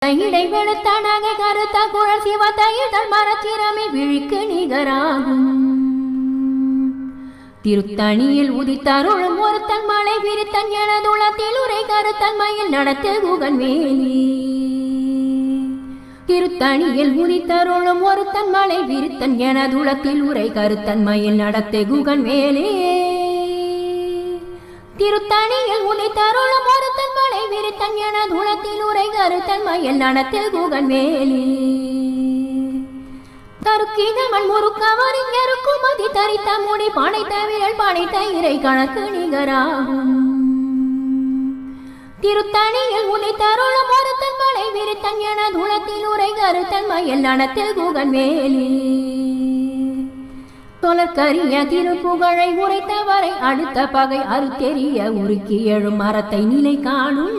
இடை வெளுத்தனக கருத்த குழல் சிவத்தையுதல் மரச்சிரமி விழிக்கு நிகராகும் திருத்தணியில் உதித்தருளும் ஒருத்தன் மலை விரித்தன் எனதுளத்தில் உரை கருத்தன்மையில் நடத்து குகன் வேலி திருத்தணியில் உதித்தருளும் ஒருத்தன் மலை விரித்தன் எனதுளத்தில் உரை கருத்தன்மையில் நடத்து குகன் வேலே திருத்தணியில் உதித்தருளும் ஒருத்தன் மலை விரித்தன் எனதுளத்தில் உரை கருத்தன்மையில் நடத்து குகன் வேலி தருக்கிதமன் முறுக்கவரின் எருக்குமதி தரித்த முடி படைத்த விரல் படைத்த இறை கணக்கு நிகராகும் திருத்தணியில் உதித்தருளும் ஒருத்தன் மலை விரித்தன் எனதுளத்தில் உரை கருத்தன்மையில் நடத்து குகன் வேலி தொலற்கரிய திருப்புகழை உரைத்தவரை அடுத்த பகை அறுத்தெறிய உருக்கி எழும் மரத்தை நிலை காணும்